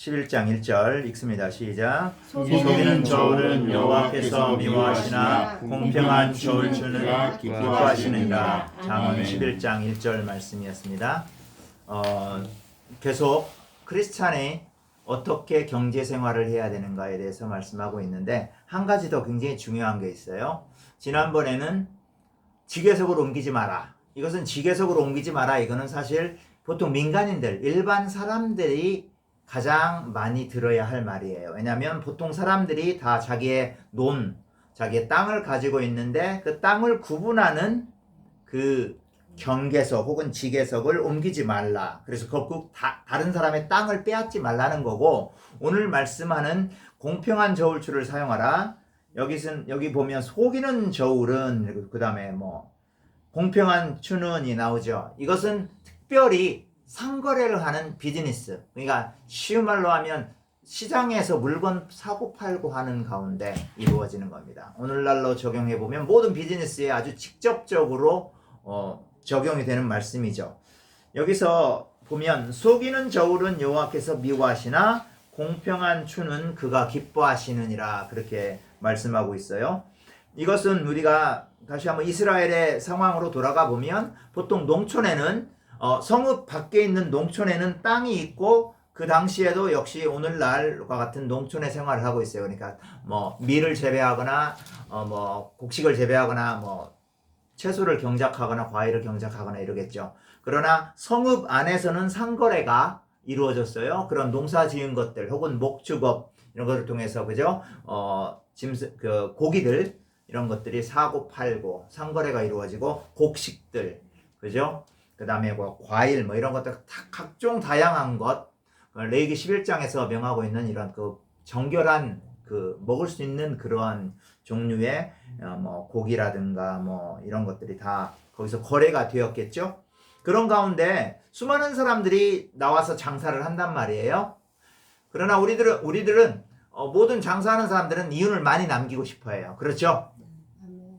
11장 1절 읽습니다. 시작. 속이는 저울은 여호와께서 미워하시나 공평한 저울 주는 기뻐하시느니라. 잠언 11장 1절 말씀이었습니다. 계속 크리스찬이 어떻게 경제 생활을 해야 되는가에 대해서 말씀하고 있는데, 한 가지 더 굉장히 중요한 게 있어요. 지난번에는 지계석으로 옮기지 마라. 이것은 지계석으로 옮기지 마라. 이거는 사실 보통 민간인들, 일반 사람들이 가장 많이 들어야 할 말이에요. 왜냐하면 보통 사람들이 다 자기의 자기의 땅을 가지고 있는데 그 땅을 구분하는 그 경계석 혹은 지계석을 옮기지 말라. 그래서 결국 다른 사람의 땅을 빼앗지 말라는 거고, 오늘 말씀하는 공평한 저울추를 사용하라. 여기 보면 속이는 저울은, 그 다음에 공평한 추는이 나오죠. 이것은 특별히 상거래를 하는 비즈니스, 그러니까 쉬운 말로 하면 시장에서 물건 사고 팔고 하는 가운데 이루어지는 겁니다. 오늘날로 적용해 보면 모든 비즈니스에 아주 직접적으로 적용이 되는 말씀이죠. 여기서 보면 속이는 저울은 여호와께서 미워하시나 공평한 추는 그가 기뻐하시느니라, 그렇게 말씀하고 있어요. 이것은 우리가 다시 한번 이스라엘의 상황으로 돌아가 보면, 보통 농촌에는 성읍 밖에 있는 농촌에는 땅이 있고, 그 당시에도 역시 오늘날과 같은 농촌의 생활을 하고 있어요. 그러니까 밀을 재배하거나 곡식을 재배하거나 채소를 경작하거나 과일을 경작하거나 이러겠죠. 그러나 성읍 안에서는 상거래가 이루어졌어요. 그런 농사 지은 것들 혹은 목축업 이런 것을 통해서, 그죠? 고기들 이런 것들이 사고 팔고 상거래가 이루어지고, 곡식들, 그죠? 그 다음에 과일 이런 것들 다 각종 다양한 것, 레위기 11장에서 명하고 있는 이런 정결한 먹을 수 있는 그러한 종류의 고기라든가 이런 것들이 다 거기서 거래가 되었겠죠. 그런 가운데 수많은 사람들이 나와서 장사를 한단 말이에요. 그러나 우리들은 모든 장사하는 사람들은 이윤을 많이 남기고 싶어 해요. 그렇죠?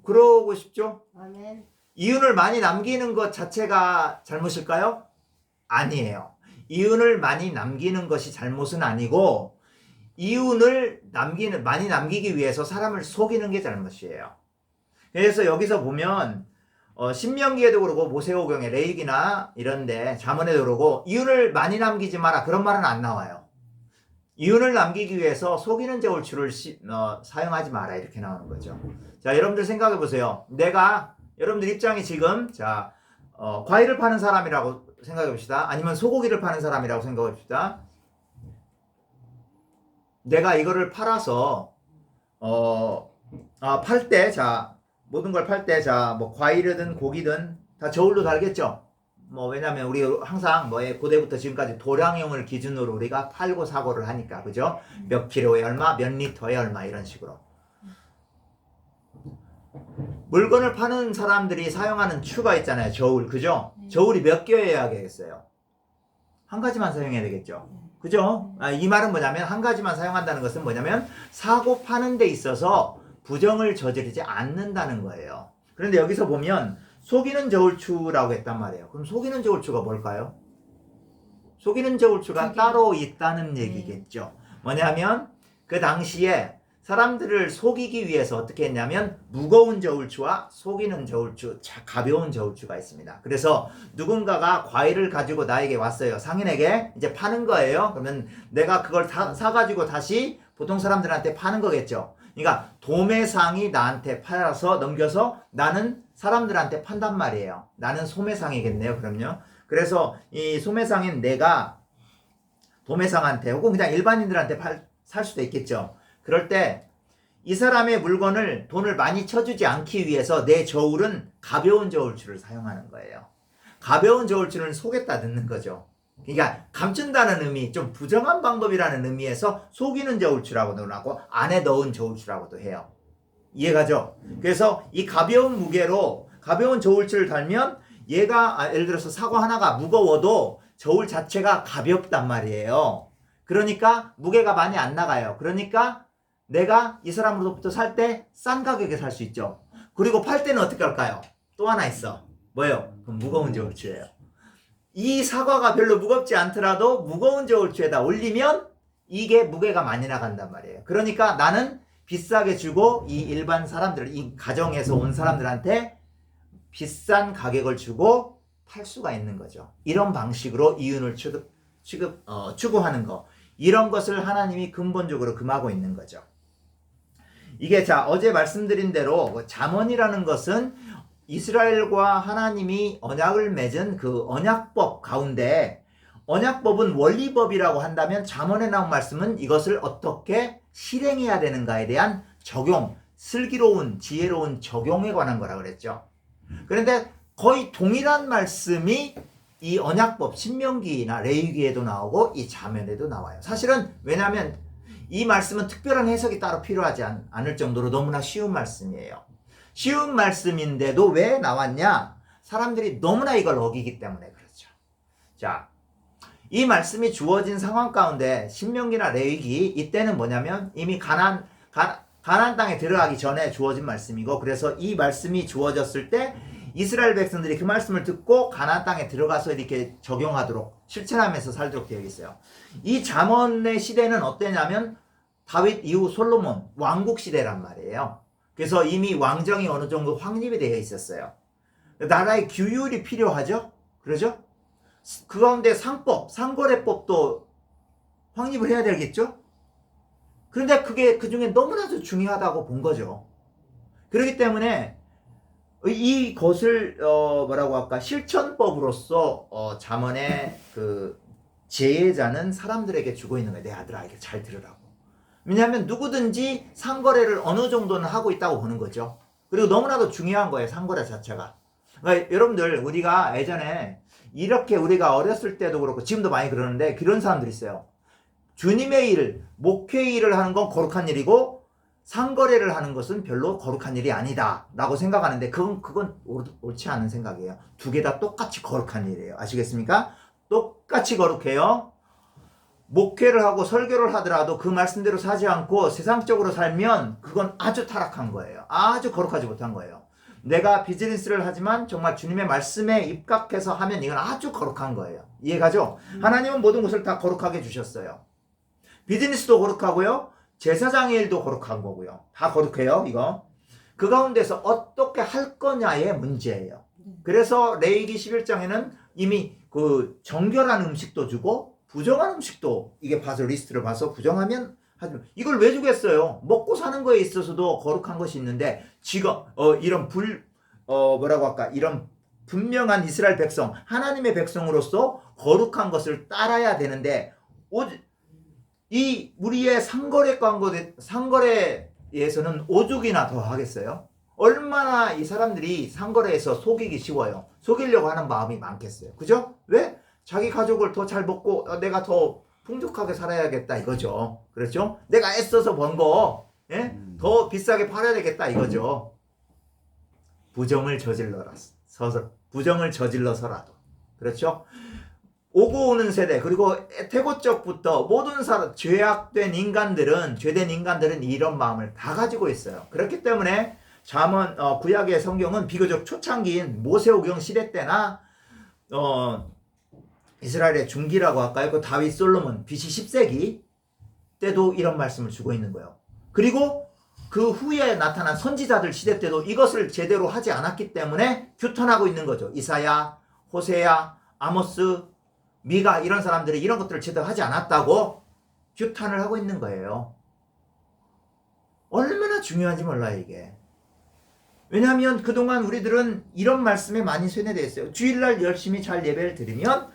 그러고 싶죠? 아멘. 이윤을 많이 남기는 것 자체가 잘못일까요? 아니에요. 이윤을 많이 남기는 것이 잘못은 아니고, 이윤을 많이 남기기 위해서 사람을 속이는 게 잘못이에요. 그래서 여기서 보면 신명기에도 그러고 모세오경에, 레위기나 이런데 잠언에도 그러고 이윤을 많이 남기지 마라, 그런 말은 안 나와요. 이윤을 남기기 위해서 속이는 저울추를 사용하지 마라, 이렇게 나오는 거죠. 자, 여러분들 생각해 보세요. 여러분들 입장이 지금 과일을 파는 사람이라고 생각해 봅시다. 아니면 소고기를 파는 사람이라고 생각해 봅시다. 내가 이거를 팔아서 팔 때, 모든 걸 팔 때, 과일이든 고기든 다 저울로 달겠죠. 왜냐면 우리 항상 고대부터 지금까지 도량형을 기준으로 우리가 팔고 사고를 하니까, 그죠? 몇 킬로에 얼마, 몇 리터에 얼마, 이런 식으로. 물건을 파는 사람들이 사용하는 추가 있잖아요. 저울, 그죠? 저울이 몇 개여야 되겠어요? 한 가지만 사용해야 되겠죠? 그죠? 이 말은 뭐냐면, 한 가지만 사용한다는 것은 뭐냐면 사고 파는 데 있어서 부정을 저지르지 않는다는 거예요. 그런데 여기서 보면 속이는 저울추라고 했단 말이에요. 그럼 속이는 저울추가 뭘까요? 속이는 저울추가 따로 있다는 얘기겠죠. 뭐냐면 그 당시에 사람들을 속이기 위해서 어떻게 했냐면, 무거운 저울추와 속이는 저울추, 가벼운 저울추가 있습니다. 그래서 누군가가 과일을 가지고 나에게 왔어요. 상인에게 이제 파는 거예요. 그러면 내가 그걸 사가지고 다시 보통 사람들한테 파는 거겠죠. 그러니까 도매상이 나한테 팔아서 넘겨서 나는 사람들한테 판단 말이에요. 나는 소매상이겠네요. 그럼요. 그래서 이 소매상인 내가 도매상한테 혹은 그냥 일반인들한테 살 수도 있겠죠. 그럴 때 이 사람의 물건을 돈을 많이 쳐주지 않기 위해서 내 저울은 가벼운 저울추를 사용하는 거예요. 가벼운 저울추는 속였다 넣는 거죠. 그러니까 감춘다는 의미, 좀 부정한 방법이라는 의미에서 속이는 저울추라고도 하고 안에 넣은 저울추라고도 해요. 이해가죠? 그래서 이 가벼운 무게로 가벼운 저울추를 달면 얘가 예를 들어서 사과 하나가 무거워도 저울 자체가 가볍단 말이에요. 그러니까 무게가 많이 안 나가요. 그러니까 내가 이 사람으로부터 살 때 싼 가격에 살 수 있죠. 그리고 팔 때는 어떻게 할까요? 또 하나 있어. 뭐예요? 그럼 무거운 저울추예요. 이 사과가 별로 무겁지 않더라도 무거운 저울추에다 올리면 이게 무게가 많이 나간단 말이에요. 그러니까 나는 비싸게 주고 이 일반 사람들, 이 가정에서 온 사람들한테 비싼 가격을 주고 팔 수가 있는 거죠. 이런 방식으로 이윤을 추구하는 거. 이런 것을 하나님이 근본적으로 금하고 있는 거죠. 이게 자 어제 말씀드린 대로 잠언이라는 것은 이스라엘과 하나님이 언약을 맺은 그 언약법 가운데 언약법은 원리법이라고 한다면 잠언에 나온 말씀은 이것을 어떻게 실행해야 되는가에 대한 적용, 슬기로운 지혜로운 적용에 관한 거라 그랬죠. 그런데 거의 동일한 말씀이 이 언약법 신명기나 레위기에도 나오고 이 잠언에도 나와요. 사실은 왜냐하면 이 말씀은 특별한 해석이 따로 필요하지 않을 정도로 너무나 쉬운 말씀이에요. 쉬운 말씀인데도 왜 나왔냐? 사람들이 너무나 이걸 어기기 때문에 그렇죠. 자, 이 말씀이 주어진 상황 가운데 신명기나 레위기 이때는 뭐냐면 이미 가나안 땅에 들어가기 전에 주어진 말씀이고 그래서 이 말씀이 주어졌을 때 이스라엘 백성들이 그 말씀을 듣고 가나안 땅에 들어가서 이렇게 적용하도록 실천하면서 살도록 되어 있어요. 이 잠언의 시대는 어땠냐면 다윗 이후 솔로몬 왕국 시대란 말이에요. 그래서 이미 왕정이 어느 정도 확립이 되어 있었어요. 나라의 규율이 필요하죠. 그러죠? 그 가운데 상거래법도 확립을 해야 되겠죠? 그런데 그게 그 중에 너무나도 중요하다고 본 거죠. 그렇기 때문에 이것을 뭐라고 할까 실천법으로서 잠언의 그 제자는 사람들에게 주고 있는 거예요. 내 아들아 이게 잘 들으라고. 왜냐하면 누구든지 상거래를 어느 정도는 하고 있다고 보는 거죠. 그리고 너무나도 중요한 거예요. 상거래 자체가. 그러니까 여러분들 우리가 예전에 이렇게 우리가 어렸을 때도 그렇고 지금도 많이 그러는데 그런 사람들이 있어요. 주님의 일, 목회 일을 하는 건 거룩한 일이고 상거래를 하는 것은 별로 거룩한 일이 아니다 라고 생각하는데 그건 옳지 않은 생각이에요. 두 개 다 똑같이 거룩한 일이에요. 아시겠습니까? 똑같이 거룩해요. 목회를 하고 설교를 하더라도 그 말씀대로 사지 않고 세상적으로 살면 그건 아주 타락한 거예요. 아주 거룩하지 못한 거예요. 내가 비즈니스를 하지만 정말 주님의 말씀에 입각해서 하면 이건 아주 거룩한 거예요. 이해가죠? 하나님은 모든 것을 다 거룩하게 주셨어요. 비즈니스도 거룩하고요. 제사장의 일도 거룩한 거고요. 다 거룩해요. 이거. 그 가운데서 어떻게 할 거냐의 문제예요. 그래서 레위기 11장에는 이미 그 정결한 음식도 주고 부정한 음식도 이게 봐서 리스트를 봐서 부정하면 이걸 왜 주겠어요? 먹고 사는 거에 있어서도 거룩한 것이 있는데 지금 이런 뭐라고 할까? 이런 분명한 이스라엘 백성, 하나님의 백성으로서 거룩한 것을 따라야 되는데 이 우리의 상거래에서는 오죽이나 더 하겠어요? 얼마나 이 사람들이 상거래에서 속이기 쉬워요. 속이려고 하는 마음이 많겠어요. 그죠? 왜? 자기 가족을 더 잘 먹고 내가 더 풍족하게 살아야겠다 이거죠. 그렇죠? 내가 애써서 번 거 더 비싸게 팔아야 되겠다 이거죠. 부정을 저질러서라도 그렇죠? 오고 오는 세대 그리고 태고적부터 모든 죄된 인간들은 이런 마음을 다 가지고 있어요. 그렇기 때문에 잠언 구약의 성경은 비교적 초창기인 모세오경 시대 때나 이스라엘의 중기라고 할까요? 그 다윗 솔로몬 BC 10세기 때도 이런 말씀을 주고 있는 거예요. 그리고 그 후에 나타난 선지자들 시대 때도 이것을 제대로 하지 않았기 때문에 규탄하고 있는 거죠. 이사야, 호세야, 아모스, 미가 이런 사람들이 이런 것들을 제대로 하지 않았다고 규탄을 하고 있는 거예요. 얼마나 중요한지 몰라요 이게. 왜냐하면 그동안 우리들은 이런 말씀에 많이 세뇌되어 있어요. 주일날 열심히 잘 예배를 드리면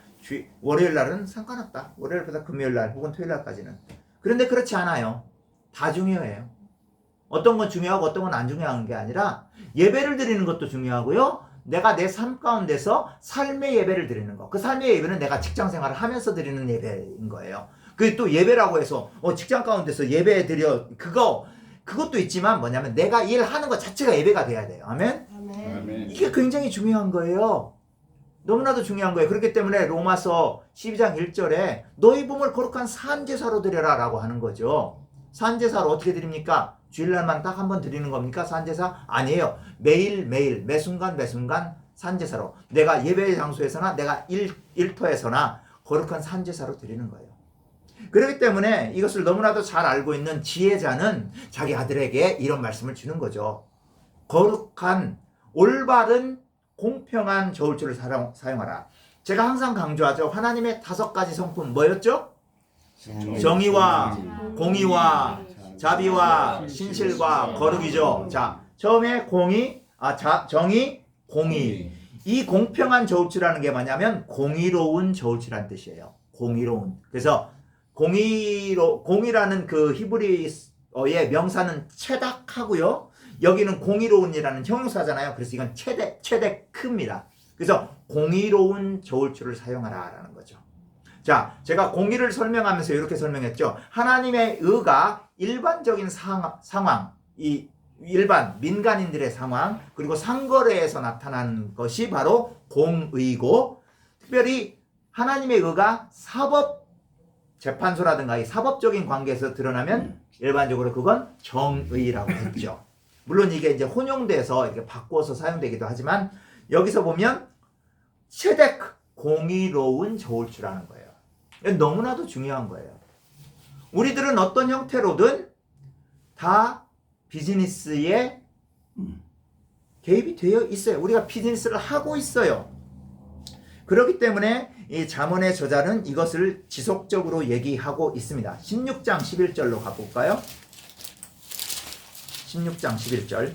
월요일날은 상관없다. 월요일보다 금요일날 혹은 토요일날까지는. 그런데 그렇지 않아요. 다 중요해요. 어떤 건 중요하고 어떤 건 안 중요한 게 아니라 예배를 드리는 것도 중요하고요. 내가 내 삶 가운데서 삶의 예배를 드리는 거. 그 삶의 예배는 내가 직장 생활을 하면서 드리는 예배인 거예요. 그게 또 예배라고 해서 직장 가운데서 예배 드려 그것도 있지만 뭐냐면 내가 일하는 것 자체가 예배가 돼야 돼요. 아멘? 아멘. 이게 굉장히 중요한 거예요. 너무나도 중요한 거예요. 그렇기 때문에 로마서 12장 1절에 너희 몸을 거룩한 산제사로 드려라 라고 하는 거죠. 산제사로 어떻게 드립니까? 주일날만 딱 한 번 드리는 겁니까? 산제사? 아니에요. 매일매일 매순간 산제사로 내가 예배 장소에서나 내가 일터에서나 거룩한 산제사로 드리는 거예요. 그렇기 때문에 이것을 너무나도 잘 알고 있는 지혜자는 자기 아들에게 이런 말씀을 주는 거죠. 거룩한, 올바른, 공평한 저울추를 사용하라. 제가 항상 강조하죠. 하나님의 5가지 성품 뭐였죠? 정의와 공의와 자비와 신실과 거룩이죠. 자, 처음에 정의, 공의. 이 공평한 저울추라는 게 뭐냐면 공의로운 저울추라는 뜻이에요. 공의로운. 그래서 공의라는 그 히브리어의 명사는 체닥하고요. 여기는 공의로운이라는 형용사잖아요. 그래서 이건 체데크입니다. 그래서 공의로운 저울추를 사용하라라는 거죠. 자, 제가 공의를 설명하면서 이렇게 설명했죠. 하나님의 의가 일반적인 상황, 이 일반 민간인들의 상황, 그리고 상거래에서 나타나는 것이 바로 공의고, 특별히 하나님의 의가 사법 재판소라든가 이 사법적인 관계에서 드러나면 일반적으로 그건 정의라고 했죠. 물론 이게 이제 혼용돼서 이렇게 바꿔서 사용되기도 하지만 여기서 보면 체데크, 공의로운 저울추라는 거예요. 너무나도 중요한 거예요. 우리들은 어떤 형태로든 다 비즈니스에 개입이 되어 있어요. 우리가 비즈니스를 하고 있어요. 그렇기 때문에 이 잠언의 저자는 이것을 지속적으로 얘기하고 있습니다. 16장 11절로 가볼까요? 16장 11절.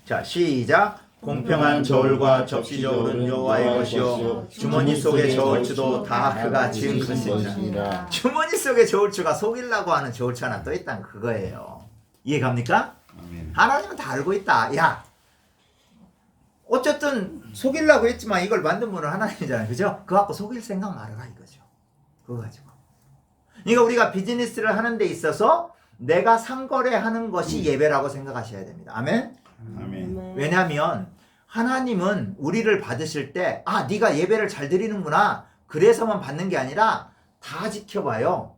자, 시작. 공평한 저울과 접시 저울은 여호와의 것이요 주머니 속의 저울추도 다 그가 지은 것이니라. 주머니 속의 저울추가 속이려고 하는 저울추 하나 또 있다는 그거예요. 이해갑니까? 하나님은 다 알고 있다. 야, 어쨌든 속이려고 했지만 이걸 만든 분은 하나님이잖아요. 그죠? 그거 갖고 속일 생각 말아라 이거죠. 그거 가지고. 그러니까 우리가 비즈니스를 하는 데 있어서 내가 상거래하는 것이 예배라고 생각하셔야 됩니다. 아멘? 아멘. 왜냐하면 하나님은 우리를 받으실 때 네가 예배를 잘 드리는구나 그래서만 받는 게 아니라 다 지켜봐요.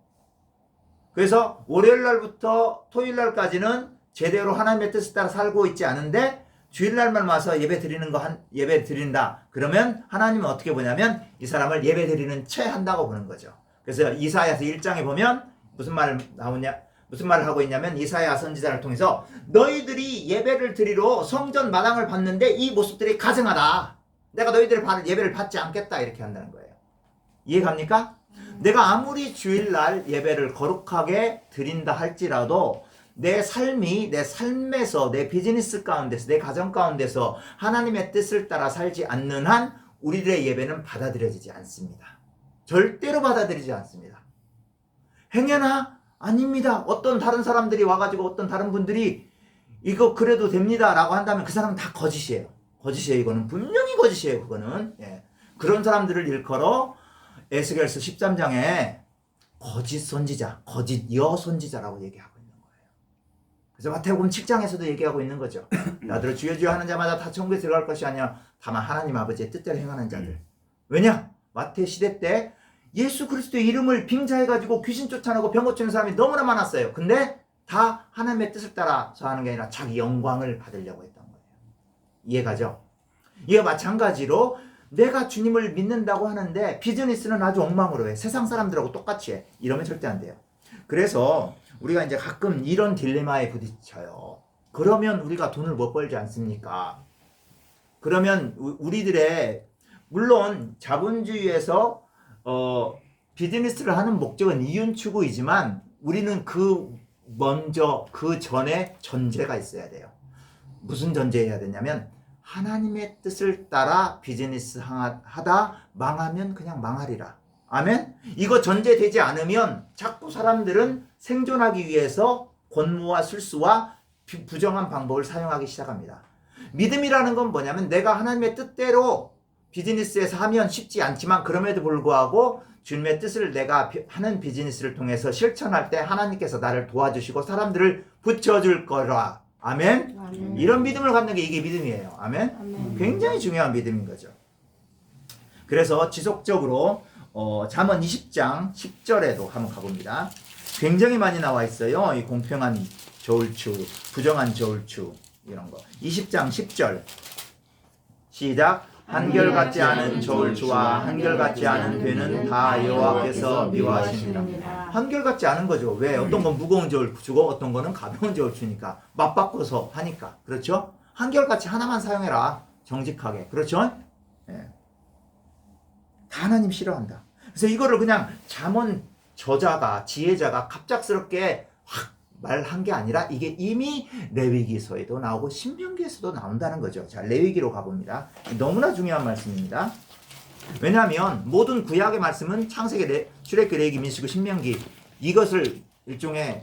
그래서 월요일날부터 토요일날까지는 제대로 하나님의 뜻에 따라 살고 있지 않은데 주일날만 와서 예배 드린다. 그러면 하나님은 어떻게 보냐면 이 사람을 예배 드리는 채 한다고 보는 거죠. 그래서 이사야서 1장에 보면 무슨 말을 하고 있냐면 이사야 선지자를 통해서 너희들이 예배를 드리러 성전 마당을 봤는데 이 모습들이 가증하다. 내가 너희들의 예배를 받지 않겠다 이렇게 한다는 거예요. 이해갑니까? 내가 아무리 주일날 예배를 거룩하게 드린다 할지라도 내 삶이 내 삶에서 내 비즈니스 가운데서 내 가정 가운데서 하나님의 뜻을 따라 살지 않는 한 우리들의 예배는 받아들여지지 않습니다. 절대로 받아들이지 않습니다. 행여나 아닙니다. 어떤 다른 사람들이 와가지고 어떤 다른 분들이 이거 그래도 됩니다 라고 한다면 그 사람은 다 거짓이에요. 이거는 분명히 거짓이에요. 그거는 그런 사람들을 일컬어 에스겔서 13장에 거짓 선지자, 거짓 여선지자라고 얘기하고 있는 거예요. 그래서 마태복음 7장에서도 얘기하고 있는 거죠. 나더러 주여 주여 하는 자마다 다 천국에 들어갈 것이 아니라 다만 하나님 아버지의 뜻대로 행하는 자들. 왜냐? 마태 시대 때 예수 그리스도의 이름을 빙자해가지고 귀신 쫓아내고 병 고치는 사람이 너무나 많았어요. 근데 다 하나님의 뜻을 따라서 하는 게 아니라 자기 영광을 받으려고 했던 거예요. 이해가죠? 이와 마찬가지로 내가 주님을 믿는다고 하는데 비즈니스는 아주 엉망으로 해. 세상 사람들하고 똑같이 해. 이러면 절대 안 돼요. 그래서 우리가 이제 가끔 이런 딜레마에 부딪혀요. 그러면 우리가 돈을 못 벌지 않습니까? 그러면 우리들의 물론 자본주의에서 비즈니스를 하는 목적은 이윤 추구이지만 우리는 그 전에 전제가 있어야 돼요. 무슨 전제해야 되냐면 하나님의 뜻을 따라 비즈니스 하다 망하면 그냥 망하리라. 아멘? 이거 전제되지 않으면 자꾸 사람들은 생존하기 위해서 권모와 술수와 부정한 방법을 사용하기 시작합니다. 믿음이라는 건 뭐냐면 내가 하나님의 뜻대로 비즈니스에서 하면 쉽지 않지만 그럼에도 불구하고 주님의 뜻을 내가 하는 비즈니스를 통해서 실천할 때 하나님께서 나를 도와주시고 사람들을 붙여줄 거라. 아멘? 아멘. 이런 믿음을 갖는 게 이게 믿음이에요. 아멘? 아멘. 굉장히 중요한 믿음인 거죠. 그래서 지속적으로 잠언 20장 10절에도 한번 가봅니다. 굉장히 많이 나와 있어요. 이 공평한 저울추, 부정한 저울추 이런 거. 20장 10절 시작. 한결같지 않은 저울추와 한결같지 않은 되는 다 여호와께서 미워하십니다. 한결같지 않은 거죠. 왜? 어떤 건 무거운 저울 주고 어떤 거는 가벼운 저울 주니까 맞바꿔서 하니까. 그렇죠? 한결같이 하나만 사용해라. 정직하게. 그렇죠? 예. 다 하나님 싫어한다. 그래서 이거를 그냥 잠언 저자가 지혜자가 갑작스럽게 확 말한 게 아니라 이게 이미 레위기서에도 나오고 신명기에서도 나온다는 거죠. 자, 레위기로 가봅니다. 너무나 중요한 말씀입니다. 왜냐하면 모든 구약의 말씀은 창세기, 출애굽기, 레위기, 민수기, 신명기 이것을 일종의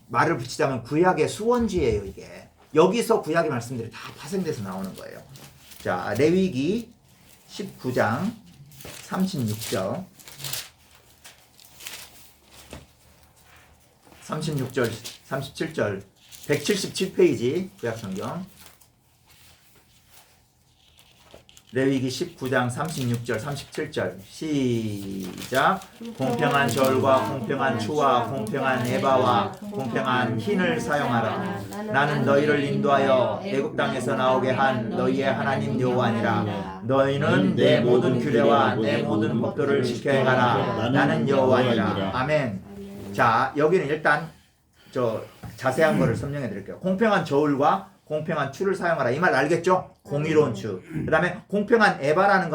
말을 붙이자면 구약의 수원지예요. 이게 여기서 구약의 말씀들이 다 파생돼서 나오는 거예요. 자, 레위기 19장 36절 36절 37절 177페이지 구약성경 레위기 19장 36절 37절 시작. 공평한 저울과 공평한 추와 공평한 에바와 공평한 흰을 사용하라. 나는 너희를 인도하여 애굽 땅에서 나오게 한 너희의 하나님 여호와니라. 너희는 내 모든 규례와 내 모든 법도를 지켜 행하라. 나는 여호와니라. 아멘. 자, 여기는 일단 저 자세한 거를 설명해 드릴게요. 공평한 저울과 공평한 추를 사용하라. 이 말 알겠죠? 공의로운 추. 그 다음에 공평한 에바라는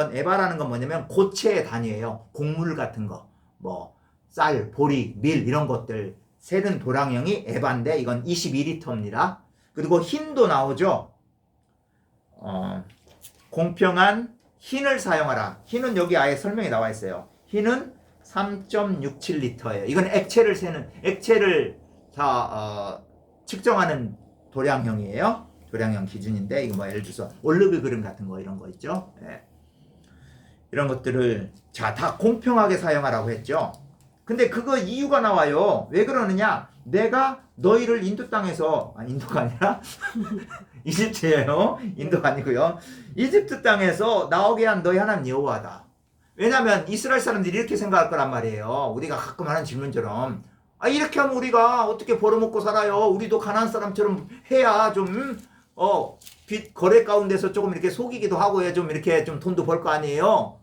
건 뭐냐면 고체의 단위예요. 곡물 같은 거. 뭐 쌀, 보리, 밀 이런 것들. 세는 도량형이 에바인데 이건 22리터입니다. 그리고 흰도 나오죠. 공평한 흰을 사용하라. 흰은 여기 아예 설명이 나와 있어요. 흰은 3.67리터예요. 이건 액체를 측정하는 도량형이에요. 도량형 기준인데 이거 뭐 예를 들어서 올리브 그릇 같은 거 이런 거 있죠. 네. 이런 것들을 다 공평하게 사용하라고 했죠. 근데 그거 이유가 나와요. 왜 그러느냐? 내가 너희를 인도 땅에서 인도가 아니라 이집트예요. 인도가 아니고요. 이집트 땅에서 나오게 한 너희 하나님 여호와다. 왜냐하면 이스라엘 사람들이 이렇게 생각할 거란 말이에요. 우리가 가끔 하는 질문처럼 이렇게 하면 우리가 어떻게 벌어먹고 살아요? 우리도 가나안 사람처럼 해야 좀 빚 거래 가운데서 조금 이렇게 속이기도 하고 좀 이렇게 좀 돈도 벌 거 아니에요.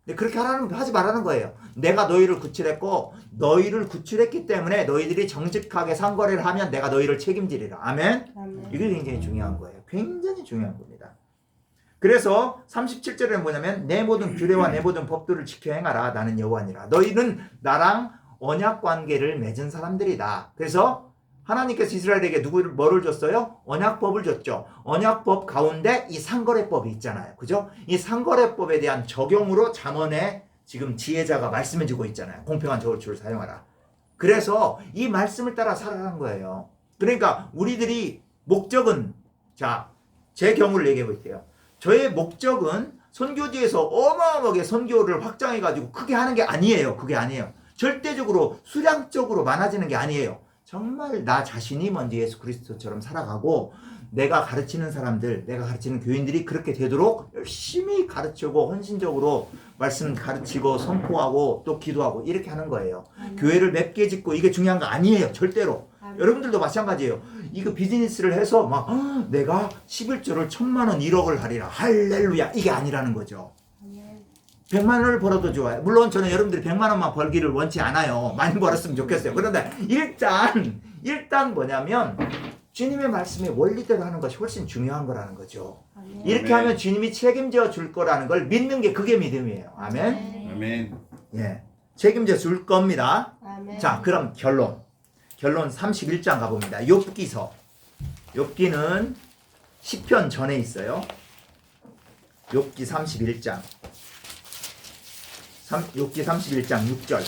근데 그렇게 하지 말라는 거예요. 내가 너희를 구출했고 너희를 구출했기 때문에 너희들이 정직하게 상거래를 하면 내가 너희를 책임지리라. 아멘. 이게 굉장히 중요한 거예요. 굉장히 중요한 겁니다. 그래서 37절에는 뭐냐면 내 모든 규례와 내 모든 법도를 지켜 행하라. 나는 여호와니라. 너희는 나랑 언약 관계를 맺은 사람들이다. 그래서 하나님께서 이스라엘에게 뭐를 줬어요? 언약법을 줬죠. 언약법 가운데 이 상거래법이 있잖아요. 그죠? 이 상거래법에 대한 적용으로 잠언에 지금 지혜자가 말씀해 주고 있잖아요. 공평한 저울추를 사용하라. 그래서 이 말씀을 따라 살아가는 거예요. 그러니까 우리들이 목적은 제 경우를 얘기해 볼게요. 저의 목적은 선교지에서 어마어마하게 선교를 확장해가지고 크게 하는 게 아니에요. 그게 아니에요. 절대적으로 수량적으로 많아지는 게 아니에요. 정말 나 자신이 먼저 예수 그리스도처럼 살아가고 내가 가르치는 사람들, 내가 가르치는 교인들이 그렇게 되도록 열심히 가르치고 헌신적으로 말씀 가르치고 선포하고 또 기도하고 이렇게 하는 거예요. 교회를 몇 개 짓고 이게 중요한 거 아니에요. 절대로. 여러분들도 마찬가지예요. 이거 비즈니스를 해서 내가 11조를 1,000만 원 1억을 하리라. 할렐루야. 이게 아니라는 거죠. 100만 원을 벌어도 좋아요. 물론 저는 여러분들이 100만 원만 벌기를 원치 않아요. 많이 벌었으면 좋겠어요. 그런데 일단 뭐냐면 주님의 말씀의 원리대로 하는 것이 훨씬 중요한 거라는 거죠. 이렇게 하면 주님이 책임져 줄 거라는 걸 믿는 게 그게 믿음이에요. 아멘. 아멘. 예. 책임져 줄 겁니다. 아멘. 자, 그럼 결론 31장 가봅니다. 욥기서. 욥기는 시편 전에 있어요. 욥기 31장. 욥기 31장 6절.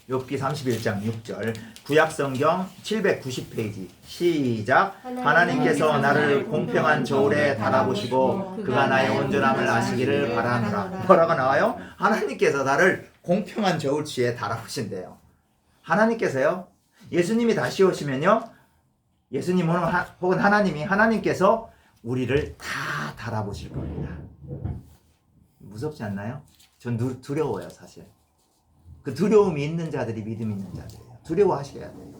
욥기 31장 6절. 구약성경 790페이지. 시작. 하나님께서 나를 공평한 저울에 달아보시고 그가 나의 온전함을 아시기를 바라노라. 뭐라고 나와요? 하나님께서 나를 공평한 저울추에 달아보신대요. 하나님께서요. 예수님이 다시 오시면요. 예수님 혹은 하나님께서 우리를 다 달아보실 겁니다. 무섭지 않나요? 전 두려워요, 사실. 그 두려움이 있는 자들이 믿음 있는 자들이에요. 두려워하셔야 돼요.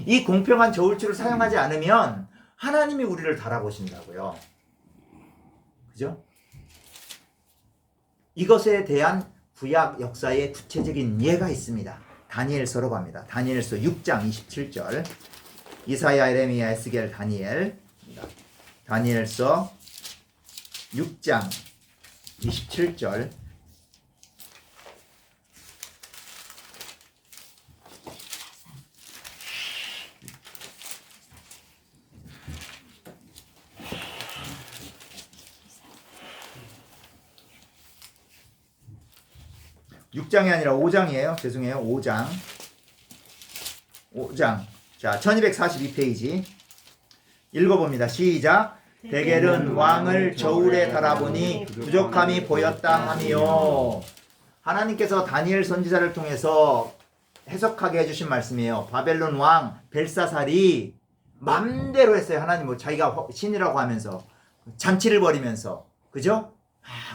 이 공평한 저울추를 사용하지 않으면 하나님이 우리를 달아보신다고요. 그죠? 이것에 대한 구약 역사의 구체적인 예가 있습니다. 다니엘서로 갑니다. 다니엘서 6장 27절. 이사야, 에레미야, 에스겔, 다니엘. 다니엘서 6장 27절. 육장이 아니라 5장이에요. 죄송해요. 5장. 자, 1242페이지. 읽어봅니다. 시작. 데겔은 왕을 저울에 달아보니 부족함이 보였다 하미요. 하나님께서 다니엘 선지자를 통해서 해석하게 해주신 말씀이에요. 바벨론 왕 벨사살이 맘대로 했어요. 하나님 뭐 자기가 신이라고 하면서 잔치를 벌이면서, 그죠?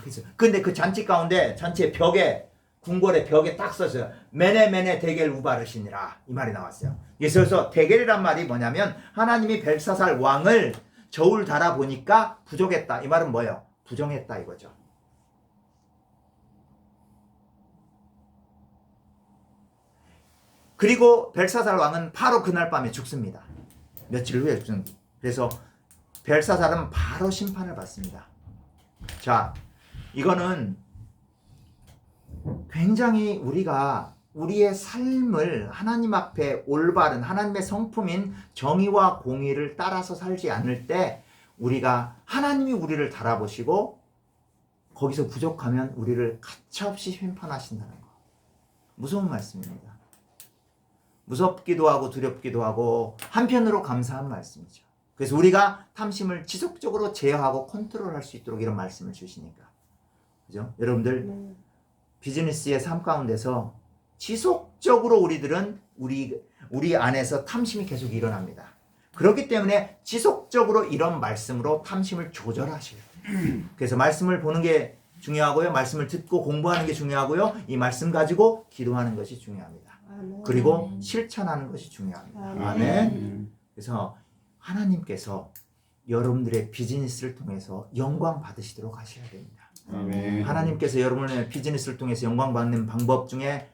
그래서 근데 그 잔치 가운데 잔치의 벽에, 궁궐의 벽에 딱 써있어요. 메네 데겔 우바르시니라, 이 말이 나왔어요. 그래서 데겔이란 말이 뭐냐면 하나님이 벨사살 왕을 저울 달아보니까 부족했다. 이 말은 뭐예요? 부정했다 이거죠. 그리고 벨사살 왕은 바로 그날 밤에 죽습니다. 며칠 후에 죽습니다. 그래서 벨사살은 바로 심판을 받습니다. 자, 이거는 굉장히 우리가 우리의 삶을 하나님 앞에 올바른 하나님의 성품인 정의와 공의를 따라서 살지 않을 때 우리가 하나님이 우리를 달아보시고 거기서 부족하면 우리를 가차없이 심판하신다는 거. 무서운 말씀입니다. 무섭기도 하고 두렵기도 하고 한편으로 감사한 말씀이죠. 그래서 우리가 탐심을 지속적으로 제어하고 컨트롤할 수 있도록 이런 말씀을 주시니까. 그죠? 여러분들 비즈니스의 삶 가운데서 지속적으로 우리들은 우리 안에서 탐심이 계속 일어납니다. 그렇기 때문에 지속적으로 이런 말씀으로 탐심을 조절하셔야 돼요. 그래서 말씀을 보는 게 중요하고요. 말씀을 듣고 공부하는 게 중요하고요. 이 말씀 가지고 기도하는 것이 중요합니다. 그리고 실천하는 것이 중요합니다. 아멘. 그래서 하나님께서 여러분들의 비즈니스를 통해서 영광 받으시도록 하셔야 됩니다. 아멘. 하나님께서 여러분의 비즈니스를 통해서 영광 받는 방법 중에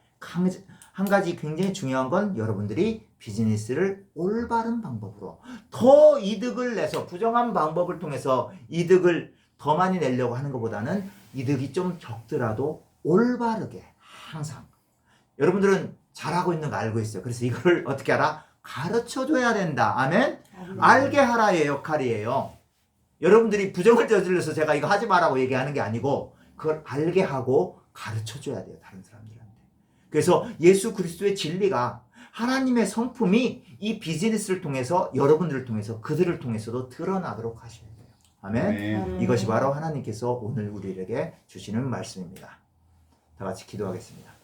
한 가지 굉장히 중요한 건 여러분들이 비즈니스를 올바른 방법으로 더 이득을 내서 부정한 방법을 통해서 이득을 더 많이 내려고 하는 것보다는 이득이 좀 적더라도 올바르게 항상 여러분들은 잘하고 있는 거 알고 있어요. 그래서 이걸 어떻게 알아? 가르쳐줘야 된다. 아멘? 알게 하라의 역할이에요. 여러분들이 부정을 저질러서 제가 이거 하지 마라고 얘기하는 게 아니고 그걸 알게 하고 가르쳐줘야 돼요. 다른 사람들한테. 그래서 예수 그리스도의 진리가 하나님의 성품이 이 비즈니스를 통해서 여러분들을 통해서 그들을 통해서도 드러나도록 하셔야 돼요. 아멘? 이것이 바로 하나님께서 오늘 우리에게 주시는 말씀입니다. 다 같이 기도하겠습니다.